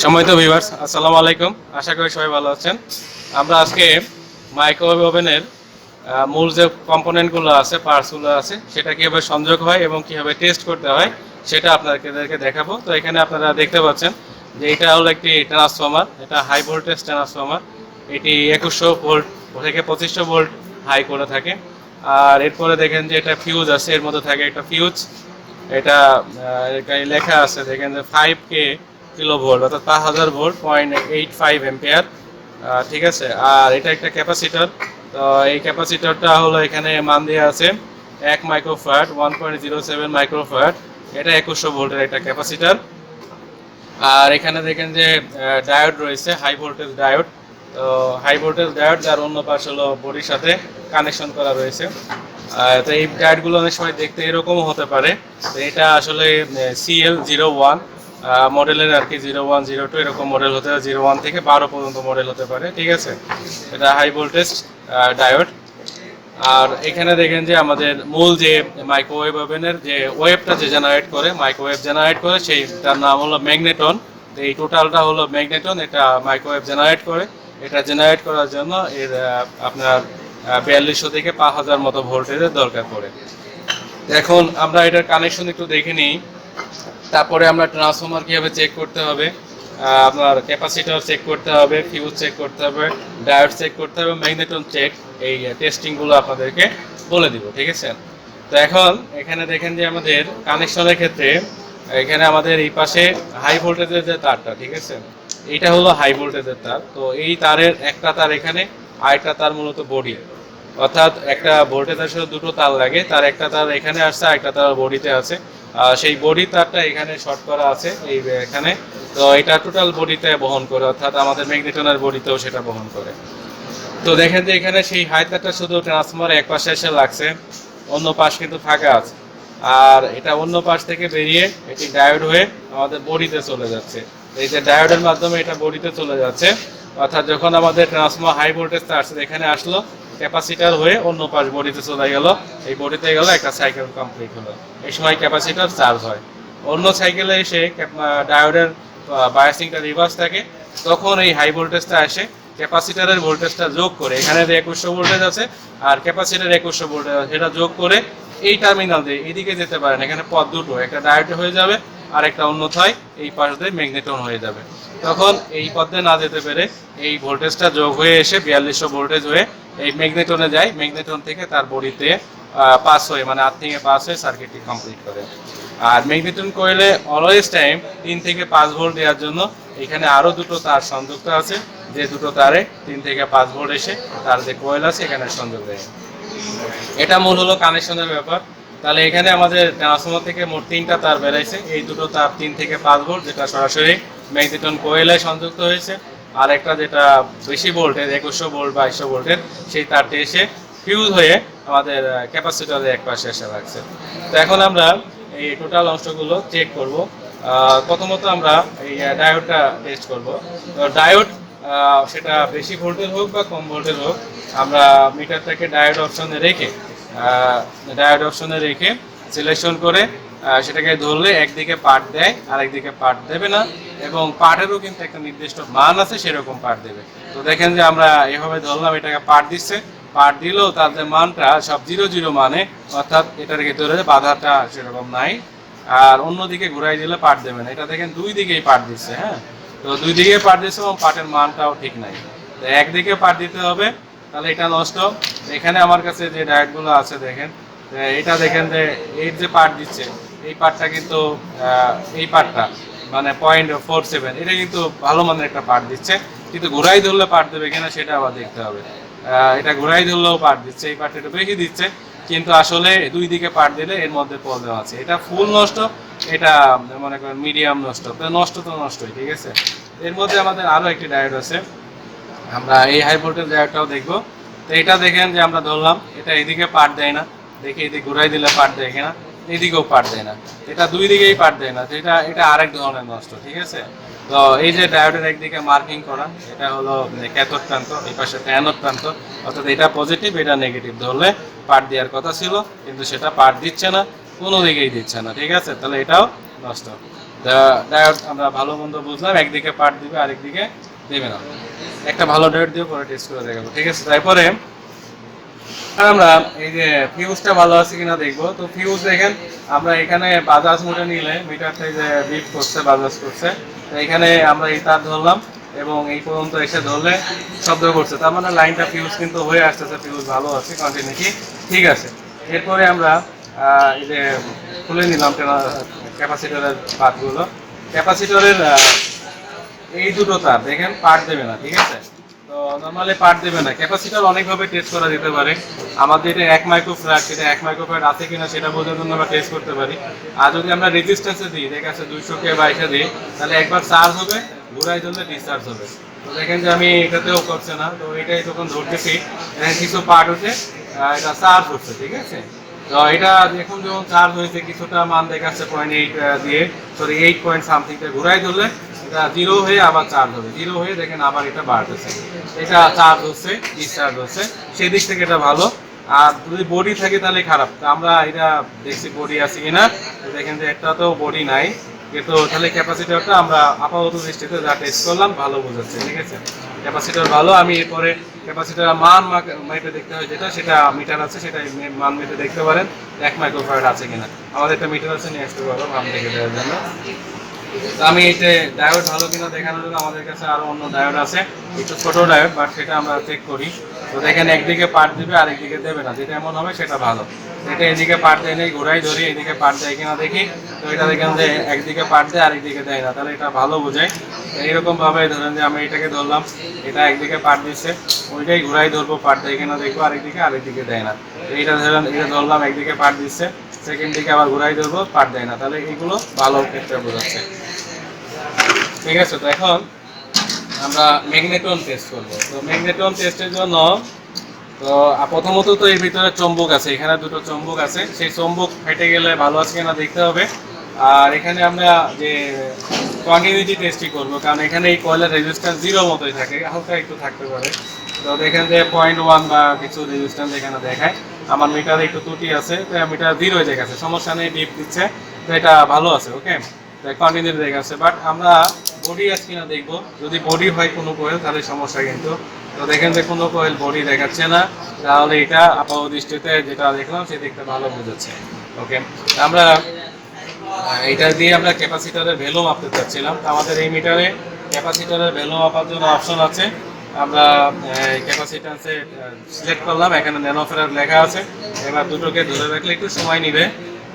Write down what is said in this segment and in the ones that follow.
সম্মানিত ভিউয়ার্স, আসসালামু আলাইকুম। আশা করি সবাই ভালো আছেন। আমরা আজকে মাইক্রোওয়েভ ওভেনের মূল যে কম্পোনেন্টগুলো আছে, পার্টসগুলো আছে, সেটা কীভাবে সংযোগ হয় এবং কীভাবে টেস্ট করতে হয় সেটা আপনাদেরকে দেখাবো। তো এখানে আপনারা দেখতে পাচ্ছেন যে এটা হলো একটি ট্রান্সফর্মার। এটা হাই ভোল্টেজ ট্রান্সফর্মার। এটি 2100 ভোল্ট থেকে 2500 ভোল্ট হাই করে থাকে। আর এরপরে দেখেন যে এটা ফিউজ আছে, এর মধ্যে থাকে একটা ফিউজ। এটা লেখা আছে দেখেন যে 5K কিলো ভোল্ট, অর্থাৎ 5000 ভোল্ট, 0.85 এম্পিয়ার। ঠিক আছে। আর এটা একটা ক্যাপাসিটর। তো এই ক্যাপাসিটরটা হলো এখানে মান দেওয়া আছে 1 মাইক্রোফ্যারাড, 1.07 মাইক্রোফ্যারাড। এটা 2100 ভোল্টের একটা ক্যাপাসিটর। আর এখানে দেখেন যে ডায়োড রয়েছে, হাই ভোল্টেজ ডায়োড। তো হাই ভোল্টেজ ডায়োড, যার অন্য পাশ হলো বডির সাথে কানেকশন করা রয়েছে। তো এই ডায়োডগুলো অনেক সময় দেখতে এরকমও হতে পারে। তো এটা আসলে CL01 মডেলের আর কি, 0102 এরকম মডেল হতে পারে, 01 থেকে 12 পর্যন্ত মডেল হতে পারে। ঠিক আছে। এটা হাই ভোল্টেজ ডায়োড। আর এখানে দেখেন যে আমাদের মূল যে মাইক্রোওয়েভ ওভেনের যে ওয়েভটা যে জেনারেট করে, মাইক্রোওয়েভ জেনারেট করে, সেইটার নাম হলো ম্যাগনেটন। তো এই টোটালটা হলো ম্যাগনেটন, এটা মাইক্রোওয়েভ জেনারেট করে। এটা জেনারেট করার জন্য এর আপনার 4200 থেকে 5000 মতো ভোল্টেজের দরকার পড়ে। এখন আমরা এটার কানেকশন একটু দেখে নিই, তারপরে আমরা ট্রান্সফর্মার কীভাবে চেক করতে হবে, আপনার ক্যাপাসিটর চেক করতে হবে, ফিউজ চেক করতে হবে, ডায়োড চেক করতে হবে, ম্যাগনেটন চেক, এই টেস্টিংগুলো আপনাদেরকে বলে দিব। ঠিক আছে। তো এখন এখানে দেখেন যে আমাদের কানেকশনের ক্ষেত্রে এখানে আমাদের এই পাশে হাই ভোল্টেজের যে তারটা, ঠিক আছে, এইটা হলো হাই ভোল্টেজের তার। তো এই তারের একটা তার এখানে, আরেকটা তার মূলত বডি, অর্থাৎ একটা ভোল্টেজের সাথে দুটো তার লাগে। তার একটা তার এখানে আসছে, আরেকটা তার বডিতে আছে। সেই বডি তারটা এখানে শর্ট করা আছে এই এখানে। তো এটা টোটাল বডিতে বহন করে, অর্থাৎ আমাদের ম্যাগনেটনের বডিতেও সেটা বহন করে। তো দেখেন যে এখানে সেই হাই তারটা শুধু ট্রান্সফরমার এক পাশে এসে লাগছে, অন্য পাশ কিন্তু ফাঁকা আছে। আর এটা অন্য পাশ থেকে বেরিয়ে এটি ডায়োড হয়ে আমাদের বডিতে চলে যাচ্ছে। এই যে ডায়োডের মাধ্যমে এটা বডিতে চলে যাচ্ছে, অর্থাৎ যখন আমাদের ট্রান্সফরমার হাই ভোল্টেজ তার এখানে আসলো, ক্যাপাসিটার হয়ে অন্য পাশ বডিতে চলে গেল, এই বডিতে গেল, একটা সাইকেল কমপ্লিট হলো। এই সময় ক্যাপাসিটার চার্জ হয়। অন্য সাইকেলে এসে ডায়োডের বায়াসিংটা রিভার্স থাকে, তখন এই হাই ভোল্টেজটা আসে ক্যাপাসিটারের ভোল্টেজটা যোগ করে, এখানে 2100 ভোল্টেজ আছে আর ক্যাপাসিটার 2100 ভোল্টেজ আছে, সেটা যোগ করে এই টার্মিনাল দিয়ে এদিকে যেতে পারেন। এখানে পথ দুটো, একটা ডায়োড হয়ে যাবে আর একটা অন্যথায় এই পাশ দিয়ে ম্যাগনেটন হয়ে যাবে। তখন এই পথে না যেতে পেরে এই ভোল্টেজটা যোগ হয়ে এসে 4200 ভোল্টেজ হয়ে এই ম্যাগনেটনে যায়, ম্যাগনেটন থেকে তার বডিতে পাস হয়ে, মানে আর্থিংয়ে পাস হয়ে সার্কিটটি কমপ্লিট করে। আর ম্যাগনেটন কয়েলে অলওয়েজ টাইম 3 থেকে 5 ভোল্ট দেওয়ার জন্য এখানে আরও দুটো তার সংযুক্ত আছে, যে দুটো তারে 3 থেকে 5 ভোল্ট এসে তার যে কয়েল আছে এখানে সংযোগ দেয়। এটা মূল হলো কানেকশনের ব্যাপার। তাহলে এখানে আমাদের ট্রান্সফরমার থেকে মোট 3টা তার বেরাইছে। এই দুটো তার 3 থেকে 5 ভোল্ট, যেটা সরাসরি ম্যাগনেটন কোয়েলে সংযুক্ত হয়েছে। আর একটা যেটা বেশি ভোল্টের 2100 ভোল্ট বা 200 ভোল্টের, সেই তারটি এসে ফিউজ হয়ে আমাদের ক্যাপাসিটরের এক পাশে এসে লাগছে। তো এখন আমরা এই টোটাল অংশগুলো চেক করব। প্রথমত আমরা এই ডায়োডটা টেস্ট করব। তো ডায়োড সেটা বেশি ভোল্টেজ হোক বা কম ভোল্টেজ হোক, আমরা মিটারটাকে ডায়োড অপশনে রেখে সিলেকশন করে সেটাকে ধরলে একদিকে পার্ট দেয় আর একদিকে পার্ট দেবে না, এবং পার্টেরও কিন্তু একটা নির্দিষ্ট মান আছে, সেরকম পার্ট দেবে। তো দেখেন যে আমরা এভাবে ধরলাম, এটাকে পার্ট দিচ্ছে, পার্ট দিলেও তার যে মানটা সব 0 মানে, অর্থাৎ এটার ভিতরে বাধাটা সেরকম নাই। আর অন্যদিকে ঘুরাই দিলে পার্ট দেবে না। এটা দেখেন দুই দিকেই পার্ট দিচ্ছে। হ্যাঁ, তো দুই দিকে পার্ট দিচ্ছে এবং পার্টের মানটাও ঠিক নাই। তো একদিকে পার্ট দিতে হবে, তাহলে এটা নষ্ট। এখানে আমার কাছে যে ডায়োডগুলো আছে দেখেন, এটা দেখেন যে এর যে পার্ট দিচ্ছে, এই পার্টটা কিন্তু এই পার্টটা মানে 0.47, এটা কিন্তু ভালো মানের একটা পার্ট দিচ্ছে। কিন্তু ঘুরাই ধরলে পার্ট দেবে কিনা সেটা আবার দেখতে হবে। এটা ঘুরাই ধরলেও পার্ট দিচ্ছে, এই পার্টটা একটু বেশি দিচ্ছে, কিন্তু আসলে দুই দিকে পার্ট দিলে এর মধ্যে প্রবলেম আছে। এটা ফুল নষ্ট, এটা মনে করেন মিডিয়াম নষ্ট। নষ্ট তো নষ্টই। ঠিক আছে। এর মধ্যে আমাদের আরও একটি ডায়োড আছে, আমরা এই হাই ভোল্টেজ ডায়োডটাও দেখবো। তো এটা দেখেন যে আমরা ধরলাম, এটা এদিকে পার্ট দেয় না, দেখি এদিকে ঘুরাই দিলে পার্ট দেয় কিনা, এদিকেও পার্ট দেয় না, এটা দুই দিকেই পার্ট দেয় না। তো এটা আরেক ধরনের নষ্ট। ঠিক আছে। তো এই যে ডায়োডের একদিকে মার্কিং করা, এটা হলো ক্যাথোড প্রান্ত, এই পাশে অ্যানোড প্রান্ত, অর্থাৎ এটা পজিটিভ, এটা নেগেটিভ। ধরলে পার্ট দেওয়ার কথা ছিল, কিন্তু সেটা পার্ট দিচ্ছে না, কোনো দিকেই দিচ্ছে না। ঠিক আছে। তাহলে এটাও নষ্ট। তো ডায়োড আমরা ভালো মন্দ বুঝলাম, একদিকে পার্ট দিবে আরেকদিকে দেবে না। একটা ভালো ডায়োড দিয়ে পরে টেস্ট করে দেখাবো, ঠিক আছে। তারপরে আমরা এই যে ফিউজটা ভালো আছে কিনা দেখবো। তো ফিউজ দেখেন, আমরা এখানে বাজাজ মোটে নিলে মিটারটা যে বিপ করছে, বাজাজ করছে, তো এখানে আমরা এই তার ধরলাম এবং এই পর্যন্ত এসে ধরলে শব্দ করছে, তার মানে লাইনটা ফিউজ কিন্তু হয়ে আসতেছে, ফিউজ ভালো আছে, কন্টিনিউটি ঠিক আছে। এরপরে আমরা এই যে খুলে নিলাম ক্যাপাসিটরের পাতগুলো। ক্যাপাসিটরের এই দুটো তার দেখেন পার্ট দেবে না, ঠিক আছে। তো নর্মালি পার্ট দেবে না। ক্যাপাসিটর অনেকভাবে টেস্ট করা যেতে পারে। আমাদের এটা 1 মাইক্রোফ্যারাড, সেটা 1 মাইক্রোফ্যারাড আছে কিনা সেটা বোঝার জন্য আমরা টেস্ট করতে পারি। আর যদি আমরা রেজিস্ট্যান্সে দিই, দেখা যাচ্ছে 200 বা 22 দিই, তাহলে একবার চার্জ হবে, ঘুরাই ধরলে ডিসচার্জ হবে। তো দেখেন যে আমি এটাতেও করছে না, তো এটাই যখন ধরতেছি কিছু পার্ট হচ্ছে এটা চার্জ হচ্ছে, ঠিক আছে। তো এটা এখন যখন চার্জ হয়েছে কিছুটা মান দেখাচ্ছে 0.8 দিয়ে, সরি 8 পয়েন্ট সামথিংটা ঘুরাই ধরলে এটা 0 হয়ে আবার চার্জ হবে, 0 হয়ে দেখেন আবার এটা বাড়তেছে, এটা চার্জ হচ্ছে, ডিসচার্জ হচ্ছে, সেই দিক থেকে এটা ভালো। আর যদি বডি থাকে তাহলে খারাপ। তো আমরা এটা দেখছি বডি আছে কিনা, দেখেন যে একটা তো বডি নাই, কিন্তু তাহলে ক্যাপাসিটরটা আমরা আপাতত দৃষ্টিতে যা টেস্ট করলাম ভালো বোঝাচ্ছে, ঠিক আছে। ক্যাপাসিটর ভালো। আমি এরপরে ক্যাপাসিটর মান মেপে দেখতে হয়, যেটা সেটা মিটার আছে, সেটা মান মেপে দেখতে পারেন 1 মাইক্রোফ্যারাড আছে কিনা। আমাদের একটা মিটার আছে, নিয়ে আসতে পারবো মান দেখে দেওয়ার জন্য। তো আমি এতে ডায়োড ভালো কিনা দেখানোর জন্য আমাদের কাছে আরো অন্য ডায়োড আছে, একটু ছোট ডায়োড, বাট সেটা আমরা চেক করি। তো দেখেন একদিকে পার্ট দিবে আরেকদিকে দেবে না, যেটা এমন হবে সেটা ভালো। এটা এদিকে পার্ট দেয় নেই, ঘোরাই ধরি, এদিকে পার্ট দেয় কিনা দেখি। তো এটা দেখেন যে একদিকে পার্ট দেয় আরেকদিকে দেয় না, তাহলে এটা ভালো বোঝায়। এইরকম ভাবে ধরেন যে আমি এটাকে ধরলাম, এটা একদিকে পার্ট দিচ্ছে, ওইটাই ঘুরাই ধরবো, পার্ট দেয় কিনা দেখবো, আরেকদিকে দেয় না। এইটা ধরেন, এটা ধরলাম একদিকে পার্ট দিচ্ছে, সেকেন্ড দিকে আবার ঘুরাই ধরবো, পার্ট দেয় না, তাহলে এগুলো ভালো ক্ষেত্রে বোঝাচ্ছে, ঠিক আছে। তো এখন আমরা ম্যাগনেট্রন টেস্ট করবো। তো ম্যাগনেট্রন টেস্টের জন্য তো প্রথমত তো এর ভিতরে চুম্বক আছে, এখানে দুটো চুম্বক আছে, সেই চুম্বক ফেটে গেলে ভালো আছে কিনা দেখতে হবে। আর এখানে আমরা যে কন্টিনিউটি টেস্টই করবো, কারণ এখানে এই কয়েলের রেজিস্ট্যান্স 0 মতোই থাকে, হালকা একটু থাকতে পারে। তো দেখেন যে 0.1 বা কিছু রেজিস্ট্যান্স এখানে দেখায়। আমার মিটারে একটু ত্রুটি আছে, তো মিটার 0 দেখাচ্ছে, সমস্যা নেই, ডিপ দিচ্ছে, তো এটা ভালো আছে, ওকে, কন্টিনিউটি দেখাচ্ছে। বাট আমরা বডি আছে কিনা দেখবো, যদি বডি হয় কোনো কয়েল তাহলে সমস্যা কিন্তু। তো দেখেন যে কোনো কয়েল বডি দেখাচ্ছে না, তাহলে এটা আপাতত দৃষ্টিতে যেটা দেখলাম সেদিকটা ভালো বোঝাচ্ছে, ওকে। আমরা এটা দিয়ে আমরা ক্যাপাসিটরের ভ্যালু মাপতে চাচ্ছিলাম। তো আমাদের এই মিটারে ক্যাপাসিটরের ভ্যালু মাপার জন্য অপশন আছে। আমরা ক্যাপাসিট্যান্সে সিলেক্ট করলাম, এখানে ন্যানোফেরাড লেখা আছে। এবার দুটোকে ধরে রাখলে একটু সময় নিবে,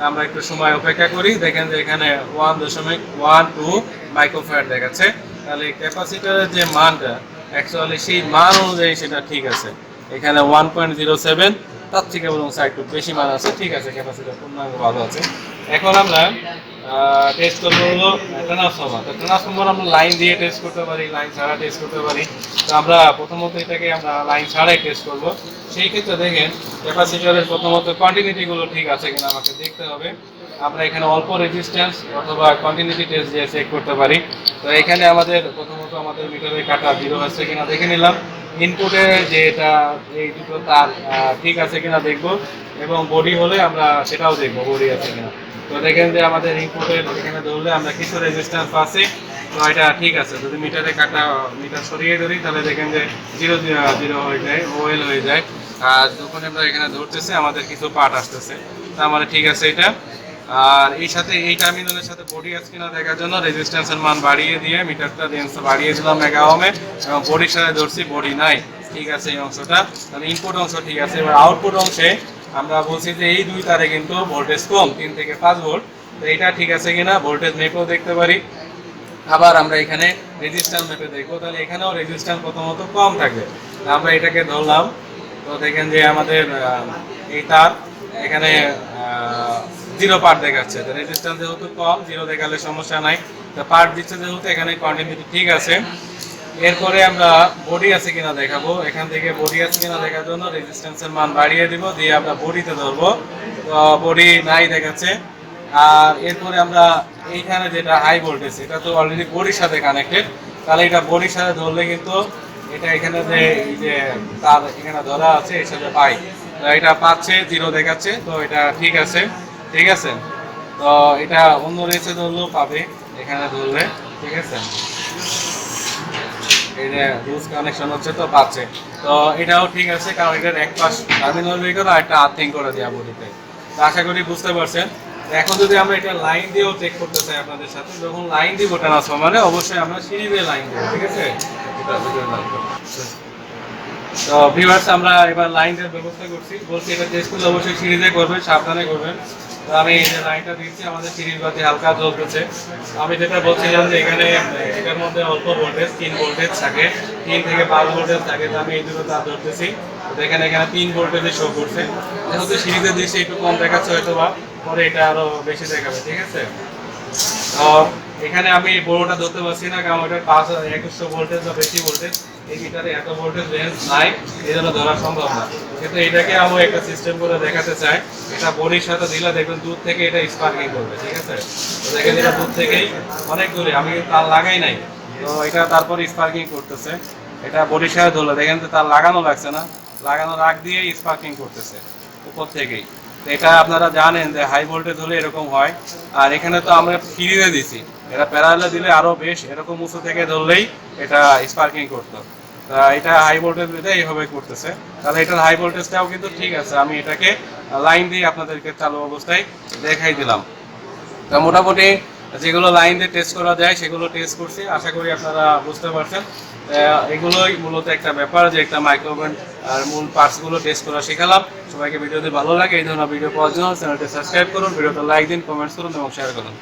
আমরা একটু সময় অপেক্ষা করি। দেখেন যে এখানে 1.12 মাইক্রোফ্যারাড দেখাচ্ছে, তাহলে ক্যাপাসিটরের যে মানটা অ্যাকচুয়ালি সেই মান অনুযায়ী সেটা ঠিক আছে। এখানে 1.07, তার থেকে বরং একটু বেশি মান আছে, ঠিক আছে, ক্যাপাসিটর পূর্ণাঙ্গ ভালো আছে। এখন আমরা টেস্ট করবো হলো ট্রান্সফর্মার। তো ট্রান্সফর্মার আমরা লাইন দিয়ে টেস্ট করতে পারি, লাইন ছাড়া টেস্ট করতে পারি। তো আমরা প্রথমত এটাকে আমরা লাইন ছাড়াই টেস্ট করব। সেই ক্ষেত্রে দেখেন ক্যাপাসিটরের প্রথমত কন্টিনিউটিগুলো ঠিক আছে কিনা আমাকে দেখতে হবে। আমরা এখানে অল্প রেজিস্ট্যান্স অথবা কন্টিনিউটি টেস্ট দিয়ে চেক করতে পারি। তো এখানে আমাদের প্রথমত আমাদের মিটারে কাটা 0 আছে কিনা দেখে নিলাম। ইনপুটে যে এটা এই দুটো তার ঠিক আছে কিনা দেখব, এবং বডি হলে আমরা সেটাও দেখবো বডি আছে কিনা। তো দেখেন যে আমাদের ইনপুটের এখানে ধরলে আমরা কিছু রেজিস্ট্যান্স পাচ্ছি, তো এটা ঠিক আছে। যদি মিটারে কাটা মিটার সরিয়ে ধরি তাহলে দেখেন যে 0 হয়ে যায়, ওএল হয়ে যায়। আর যখন আমরা এখানে ধরতেছে আমাদের কিছু পার্ট আসতেছে, তার মানে ঠিক আছে এটা। আর এই সাথে এই টার্মিনালের সাথে বডি আছে কিনা দেখার জন্য রেজিস্ট্যান্সের মান বাড়িয়ে দিয়ে মিটারটা রেঞ্জ বাড়িয়েছিলাম 1 ওহমে, এবং বডির সাথে ধরছি, বডি নাই, ঠিক আছে এই অংশটা। তাহলে ইনপুট অংশ ঠিক আছে। এবার আউটপুট অংশে আমরা বলছি যে এই দুই তারে কিন্তু ভোল্টেজ কম, 3 থেকে 5 ভোল্ট। তো এটা ঠিক আছে কিনা ভোল্টেজ মেপেও দেখতে পারি। আবার আমরা এখানে রেজিস্ট্যান্স মেপে দেখবো, তাহলে এখানেও রেজিস্ট্যান্স প্রথমত কম থাকবে। আমরা এটাকে ধরলাম, তো দেখেন যে আমাদের এই তার এখানে 0 পার্ট দেখাচ্ছে। তো রেজিস্ট্যান্স যেহেতু কম, 0 দেখালে সমস্যা নাই। তো পার্ট দিচ্ছে যেহেতু এখানে কন্টিনিউটি ঠিক আছে। এরপরে আমরা বডি আছে কিনা দেখাবো। এখান থেকে বডি আছে কিনা দেখার জন্য রেজিস্ট্যান্সের মান বাড়িয়ে দিব, দিয়ে আমরা বডিতে ধরবো। তো বডি নাই দেখাচ্ছে। আর এরপরে আমরা এইখানে যেটা হাই ভোল্টেজ, এটা তো অলরেডি বডির সাথে কানেক্টেড, তাহলে এটা বডির সাথে ধরলে কিন্তু এটা এখানে যে এই যে তার এখানে ধরা আছে এর সাথে পাই, তো এটা পাচ্ছে 0 দেখাচ্ছে, তো এটা ঠিক আছে, ঠিক আছে। তো এটা অন্য রেসে ধরলেও পাবে। এখানে ধরলে, ঠিক আছে, এটা লুজ কানেকশন হচ্ছে তো পাচ্ছে। তো এটাও ঠিক আছে, কারণ এটার এক পাশ টার্মিনাল বের করে আর একটা আর্থিং করে দেওয়া বডিতে। তো আশা করি বুঝতে পারছেন। এখন যদি আমরা এটা লাইন দিয়েও চেক করতে চাই আপনাদের সাথে, যখন লাইন দিব ট্রান্সফরমারে অবশ্যই আমরা সিরিজে লাইন দেবো, ঠিক আছে। তো ভিউয়ার্স, আমরা এবার লাইনের ব্যবস্থা করছি, বলছি এটা টেস্ট করলে অবশ্যই সিরিজে করবেন, সাবধানে করবেন। তো আমি এই যে লাইনটা দিচ্ছি, আমাদের সিরিজ বাতি হালকা জ্বলতেছে। আমি যেটা বলছিলাম যে এখানে এটার মধ্যে অল্প ভোল্টেজ 3 ভোল্টেজ থাকে, 3 থেকে 5 ভোল্টেজ থাকে। তো আমি এই দুটো তার ধরতেছি, এখানে 3 ভোল্টেজে শো করছে। যেহেতু সিরিজে দিচ্ছি একটু কম দেখাচ্ছে হয়তো, বা পরে এটা আরো বেশি দেখাবে, ঠিক আছে। তো এখানে আমি বড়টা ধরতে পারছি না, কারণ ওটা 2100 ভোল্টেজ বা বেশি ভোল্টেজ, এই মিটারে এত ভোল্টেজ রেঞ্জ নাই, এই জন্য ধরা সম্ভব না। কিন্তু এটাকে আমি একটা সিস্টেম করে দেখাতে চাই। এটা বডির সাথে দিলে দেখবেন দূর থেকে এটা স্পার্কিং করবে, ঠিক আছে। তো দেখেন এটা দূর থেকেই অনেক দূরে, আমি তার লাগাই নাই, তো এটা তারপর স্পার্কিং করতেছে। এটা বডির সাথে ধরলে দেখেন তো তার লাগানো লাগছে না, লাগানোর আগ দিয়েই স্পার্কিং করতেছে উপর থেকেই। এটা আপনারা জানেন যে হাই ভোল্টেজ হলে এরকম হয়। আর এখানে তো আমরা সিরিজে দিছি, এটা প্যারালালে দিলে আরো বেশ এরকম উঁচু থেকে ধরলেই এটা স্পার্কিং করতো। তা এটা হাই ভোল্টেজ দিলে এইভাবে করতেছে। তাহলে এটার হাই ভোল্টেজটাও কিন্তু ঠিক আছে, আমি এটাকে লাইন দিয়ে আপনাদেরকে চালু অবস্থায় দেখাই দিলাম। তা মোটামুটি যেগুলো লাইন দিয়ে টেস্ট করা যায় সেগুলো টেস্ট করছি, আশা করি আপনারা বুঝতে পারছেন। এগুলোই মূলত একটা ব্যাপার যে একটা মাইক্রোওভেন আর মূল পার্টসগুলো টেস্ট করা শেখালাম। সবাইকে ভিডিওতে ভালো লাগে এই ধরনের ভিডিও পাওয়ার জন্য চ্যানেলটি সাবস্ক্রাইব করুন, ভিডিওটা লাইক দিন, কমেন্টস করুন এবং শেয়ার করুন।